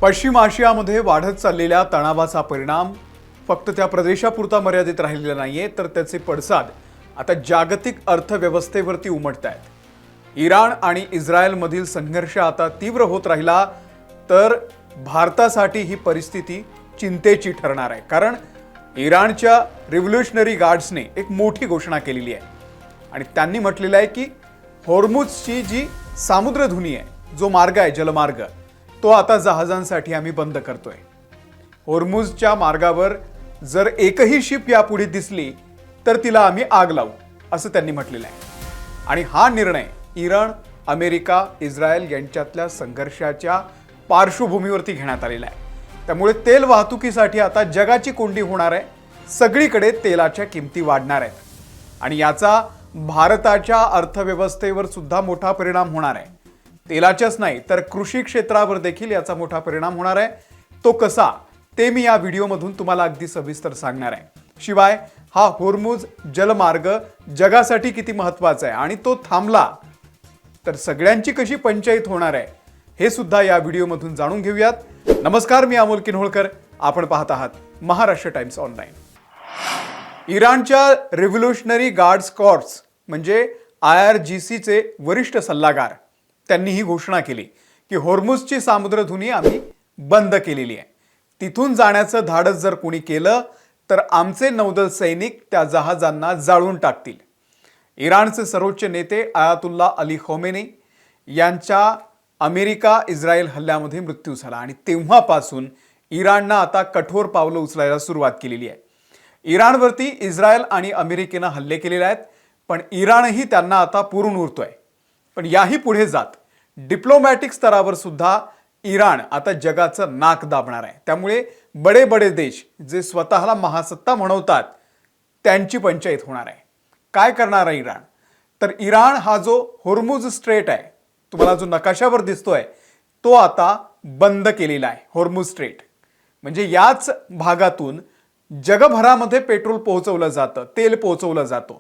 पश्चिम आशियामध्ये वाढत चाललेल्या तणावाचा परिणाम फक्त त्या प्रदेशापुरता मर्यादित राहिलेला नाहीये, तर त्याचे पडसाद आता जागतिक अर्थव्यवस्थेवरती उमटत आहेत। इराण आणि इस्रायलमधील संघर्ष आता तीव्र होत राहिला तर भारतासाठी ही परिस्थिती चिंतेची ठरणार आहे, कारण इराणच्या रिव्होल्युशनरी गार्ड्सने एक मोठी घोषणा केलेली आहे आणि त्यांनी म्हटलेलं आहे की हॉर्मुझची जी सामुद्रधुनी आहे, जो मार्ग आहे जलमार्ग, तो आता जहाजांसाठी आम्ही बंद करतोय। हॉर्मुझच्या मार्गावर जर एकही शिप यापुढे दिसली तर तिला आम्ही आग लावू, असं त्यांनी म्हटलेलं आहे। आणि हा निर्णय इराण, अमेरिका, इस्रायल यांच्यातल्या संघर्षाच्या पार्श्वभूमीवरती घेण्यात आलेला आहे। त्यामुळे तेल वाहतुकीसाठी आता जगाची कोंडी होणार आहे। सगळीकडे तेलाच्या किमती वाढणार आहेत आणि याचा भारताच्या अर्थव्यवस्थेवर सुद्धा मोठा परिणाम होणार आहे। तेलाच्याच नाही तर कृषी क्षेत्रावर देखील याचा मोठा परिणाम होणार आहे। तो कसा ते मी या व्हिडिओमधून तुम्हाला अगदी सविस्तर सांगणार आहे। शिवाय हा हॉर्मुझ जलमार्ग जगासाठी किती महत्त्वाचा आहे आणि तो थांबला तर सगळ्यांची कशी पंचायत होणार आहे हे सुद्धा या व्हिडिओमधून जाणून घेऊयात। नमस्कार, मी अमोल किन्होळकर, आपण पाहत आहात महाराष्ट्र टाइम्स ऑनलाइन। इराणच्या रिव्होल्युशनरी गार्ड्स कॉर्प्स म्हणजे IRGC चे वरिष्ठ सल्लागार त्यांनी ही घोषणा केली की हॉर्मुझची सामुद्रधुनी आम्ही बंद केलेली आहे। तिथून जाण्याचं धाडस जर कोणी केलं तर आमचे नौदल सैनिक त्या जहाजांना जाळून टाकतील। इराणचे सर्वोच्च नेते आयातुल्ला अली खमेनी यांच्या अमेरिका इस्रायल हल्ल्यामध्ये मृत्यू झाला आणि तेव्हापासून इराणनं आता कठोर पावलं उचलायला सुरुवात केलेली आहे। इराणवरती इस्रायल आणि अमेरिकेनं हल्ले केलेले आहेत, पण इराणही त्यांना आता पुरून उरतोय। पण याही पुढे जात डिप्लोमॅटिक स्तरावर सुद्धा इराण आता जगाचं नाक दाबणार आहे। त्यामुळे बडे बडे देश जे स्वतःला महासत्ता म्हणवतात त्यांची पंचायत होणार आहे। काय करणार आहे इराण? तर इराण हा जो हॉर्मुझ स्ट्रेट आहे, तुम्हाला जो नकाशावर दिसतोय, तो आता बंद केलेला आहे। हॉर्मुझ स्ट्रेट म्हणजे याच भागातून जगभरामध्ये पेट्रोल पोहोचवलं जातं, तेल पोहोचवलं जातं।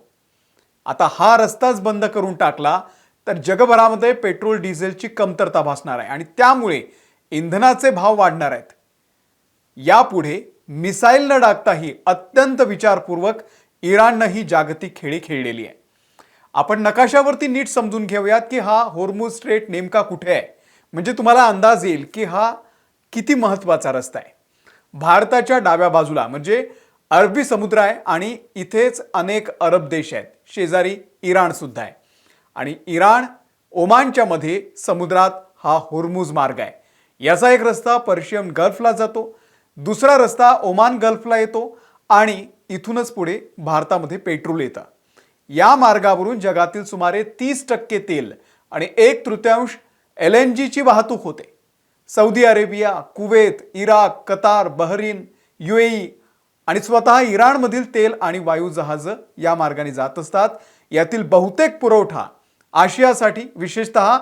आता हा रस्ताच बंद करून टाकला तर जगभरामध्ये पेट्रोल डिझेलची कमतरता भासणार आहे आणि त्यामुळे इंधनाचे भाव वाढणार आहेत। यापुढे मिसाईल न डागताही अत्यंत विचारपूर्वक इराणनं ही जागतिक खेळी खेळलेली आहे। आपण नकाशावरती नीट समजून घेऊयात की हा हॉर्मुझ स्ट्रेट नेमका कुठे आहे, म्हणजे तुम्हाला अंदाज येईल की हा किती महत्त्वाचा रस्ता आहे। भारताच्या डाव्या बाजूला म्हणजे अरबी समुद्र आहे आणि इथेच अनेक अरब देश आहेत, शेजारी इराण सुद्धा आहे आणि इराण ओमानच्या मध्ये समुद्रात हा हॉर्मुझ मार्ग आहे। याचा एक रस्ता पर्शियन गल्फला जातो, दुसरा रस्ता ओमान गल्फला येतो आणि इथूनच पुढे भारतामध्ये पेट्रोल येतं। या मार्गावरून जगातील सुमारे 30% तेल आणि 1/3 LNG ची वाहतूक होते। Saudi Arabia, Kuwait, Iraq, Qatar, Bahrain, UAE आणि स्वतः इराणमधील तेल आणि वायू जहाज या मार्गाने जात असतात। यातील बहुतेक पुरवठा आशियासाठी, विशेषतः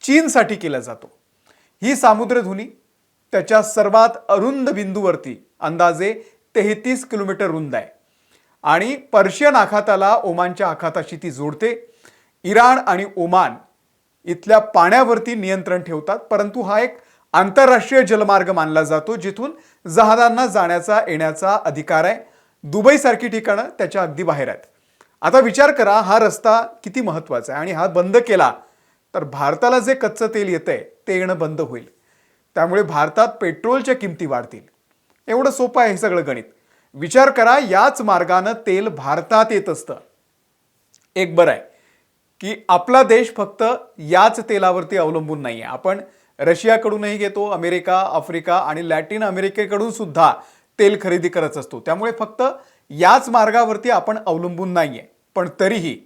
चीनसाठी केला जातो। ही सामुद्रधुनी त्याच्या सर्वात अरुंद बिंदूवरती अंदाजे 33 किलोमीटर रुंद आहे आणि पर्शियन आखाताला ओमानच्या आखाताशी ती जोडते। इराण आणि ओमान इथल्या पाण्यावरती नियंत्रण ठेवतात, परंतु हा एक आंतरराष्ट्रीय जलमार्ग मानला जातो जिथून जहाजांना जाण्याचा येण्याचा अधिकार आहे। दुबई सारखी ठिकाणं त्याच्या अगदी बाहेर आहेत। आता विचार करा, हा रस्ता किती महत्त्वाचा आहे आणि हा बंद केला तर भारताला जे कच्चं तेल येतंय ते येणं बंद होईल। त्यामुळे भारतात पेट्रोलच्या किमती वाढतील। एवढं सोपं आहे हे सगळं गणित। विचार करा, याच मार्गाने तेल भारतात येत असतं। एक बरं आहे की आपला देश फक्त याच तेलावरती अवलंबून नाहीये। आपण रशियाकडूनही घेतो, अमेरिका, आफ्रिका आणि लॅटिन अमेरिकेकडून सुद्धा तेल खरेदी करत असतो। त्यामुळे फक्त याच मार्गावरती आपण अवलंबून नाहीये। पण तरीही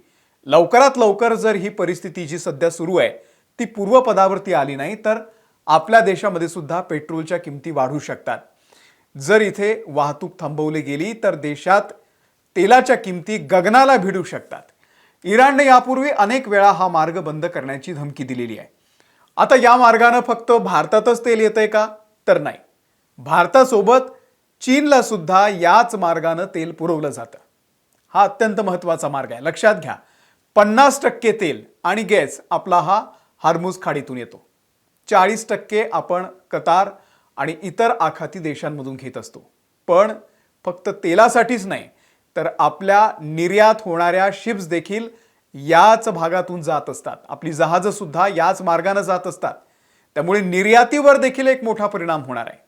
लवकरात लवकर जर ही परिस्थिती जी सध्या सुरू आहे ती पूर्वपदावरती आली नाही तर आपल्या देशामध्ये सुद्धा पेट्रोलच्या किमती वाढू शकतात। जर इथे वाहतूक थांबवली गेली तर देशात तेलाच्या किमती गगनाला भिडू शकतात। इराणने यापूर्वी अनेक वेळा हा मार्ग बंद करण्याची धमकी दिलेली आहे। आता या मार्गाने फक्त भारतातच तेल येतंय का? तर नाही, भारतासोबत चीनला सुद्धा याच मार्गाने तेल पुरवलं जातं। हा अत्यंत महत्त्वाचा मार्ग आहे, लक्षात घ्या। 50% तेल आणि गॅस आपला हा हॉर्मुझ खाडीतून येतो। 40% आपण कतार आणि इतर आखाती देशांमधून घेत असतो. पण फक्त तेलासाठीच नाही, तर आपल्या निर्यात होणाऱ्या शिप्स देखील याच भागातून जात असतात. आपली जहाजं सुद्धा याच मार्गाने जात असतात. त्यामुळे निर्यातीवर देखील एक मोठा परिणाम होणार आहे.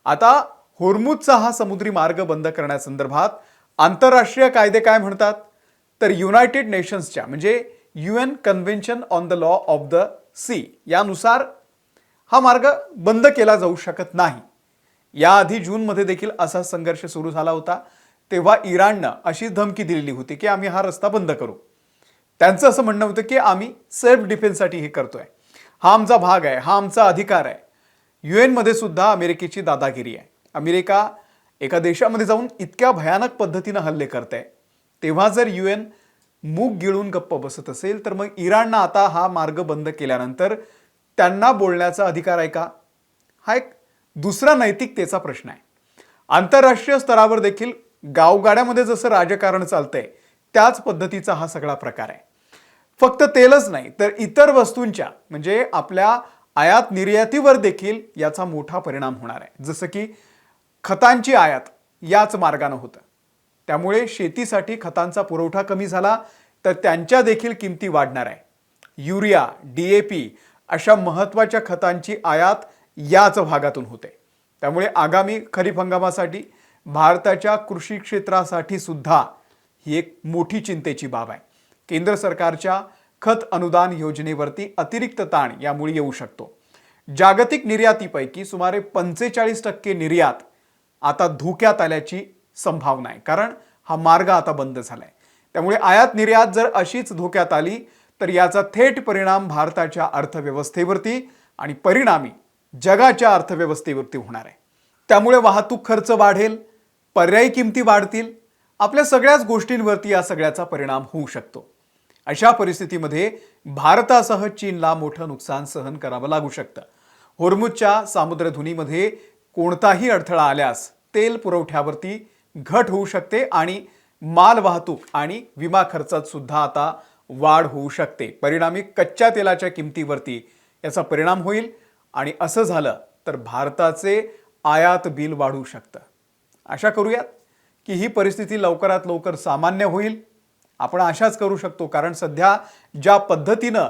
आता होर्मुझचा हा समुद्री मार्ग बंद करण्यासंदर्भात आंतरराष्ट्रीय कायदे काय म्हणतात? तर युनायटेड नेशन्सच्या म्हणजे UN convention on the law of the sea यानुसार हा मार्ग बंद केला जाऊ शकत नाही. याआधी जूनमध्ये देखील असा संघर्ष सुरू झाला होता. तेव्हा इराणनं अशी धमकी दिलेली होती की आम्ही हा रस्ता बंद करू. त्यांचं असं म्हणणं होतं की आम्ही सेल्फ डिफेन्ससाठी हे करतोय, हा आमचा भाग आहे, हा आमचा अधिकार आहे. UN मध्ये सुद्धा अमेरिकेची दादागिरी आहे. अमेरिका एका देशामध्ये जाऊन इतक्या भयानक पद्धतीनं हल्ले करते, तेव्हा जर UN मूग गिळून गप्प बसत असेल, तर मग इराणनं आता हा मार्ग बंद केल्यानंतर त्यांना बोलण्याचा अधिकार आहे का? हा एक दुसरा नैतिकतेचा प्रश्न आहे. आंतरराष्ट्रीय स्तरावर देखील गावगाड्यामध्ये जसं राजकारण चालतंय त्याच पद्धतीचा हा सगळा प्रकार आहे. फक्त तेलच नाही, तर इतर वस्तूंच्या म्हणजे आपल्या आयात निर्यातीवर देखील याचा मोठा परिणाम होणार आहे. जसं की खतांची आयात याच मार्गाने होतं. त्यामुळे शेतीसाठी खतांचा पुरवठा कमी झाला तर त्यांच्या देखील किमती वाढणार आहे. युरिया, DAP अशा महत्त्वाच्या खतांची आयात याच भागातून होते. त्यामुळे आगामी खरीप हंगामासाठी भारताच्या कृषी क्षेत्रासाठी सुद्धा ही एक मोठी चिंतेची बाब आहे. केंद्र सरकारच्या खत अनुदान योजनेवरती अतिरिक्त ताण यामुळे येऊ शकतो. जागतिक निर्यातीपैकी सुमारे 45% निर्यात आता धोक्यात आल्याची संभावना आहे, कारण हा मार्ग आता बंद झालाय. त्यामुळे आयात निर्यात जर अशीच धोक्यात आली तर याचा थेट परिणाम भारताच्या अर्थव्यवस्थेवरती आणि परिणामी जगाच्या अर्थव्यवस्थेवरती होणार आहे. त्यामुळे वाहतूक खर्च वाढेल, पर्यायी किमती वाढतील, आपल्या सगळ्याच गोष्टींवरती या सगळ्याचा परिणाम होऊ शकतो. अशा परिस्थितीमध्ये भारतासह चीनला मोठं नुकसान सहन करावं लागू शकतं. होर्मुझच्या सामुद्रधुनीमध्ये कोणताही अडथळा आल्यास तेल पुरवठ्यावरती घट होऊ शकते आणि माल वाहतूक आणि विमा खर्चात सुद्धा आता वाढ होऊ शकते. परिणामी कच्च्या तेलाच्या किमतीवरती याचा परिणाम होईल आणि असं झालं तर भारताचे आयात बिल वाढू शकतं. आशा करूयात की ही परिस्थिती लवकरात लवकर सामान्य होईल. आपण आशाच करू शकतो, कारण सध्या ज्या पद्धतीनं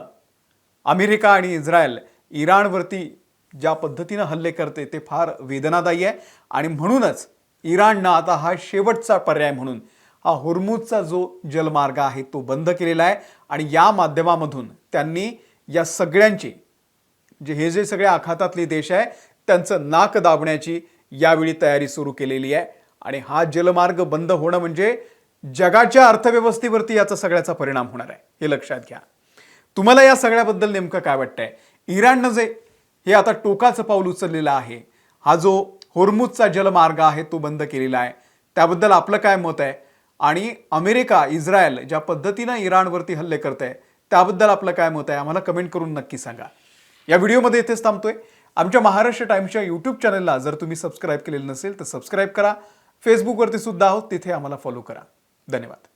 अमेरिका आणि इस्रायल इराणवरती ज्या पद्धतीनं हल्ले करते ते फार वेदनादायी आहे. आणि म्हणूनच इराणनं आता हा शेवटचा पर्याय म्हणून हा होर्मुझचा जो जलमार्ग आहे तो बंद केलेला आहे. आणि या माध्यमामधून त्यांनी या सगळ्यांची हे जे सगळे आखातातले देश आहे त्यांचं नाक दाबण्याची यावेळी तयारी सुरू केलेली आहे. आणि हा जलमार्ग बंद होणं म्हणजे जगाच्या अर्थव्यवस्थेवरती याचा सगळ्याचा परिणाम होणार आहे, हे लक्षात घ्या. तुम्हाला या सगळ्याबद्दल नेमकं काय वाटतंय? इराणनं जे हे आता टोकाचं पाऊल उचललेलं आहे, हा जो होर्मुझचा जलमार्ग आहे तो बंद केलेला आहे, त्याबद्दल आपलं काय मत आहे? आणि अमेरिका, इस्रायल ज्या पद्धतीनं इराणवरती हल्ले करत आहे त्याबद्दल आपलं काय मत आहे? आम्हाला कमेंट करून नक्की सांगा. या व्हिडिओमध्ये इथेच थांबतोय. आमच्या महाराष्ट्र टाइम्सच्या यूट्यूब चॅनलला जर तुम्ही सबस्क्राईब केलेलं नसेल तर सबस्क्राईब करा. फेसबुकवरती सुद्धा आहोत, तिथे आम्हाला फॉलो करा. धन्यवाद.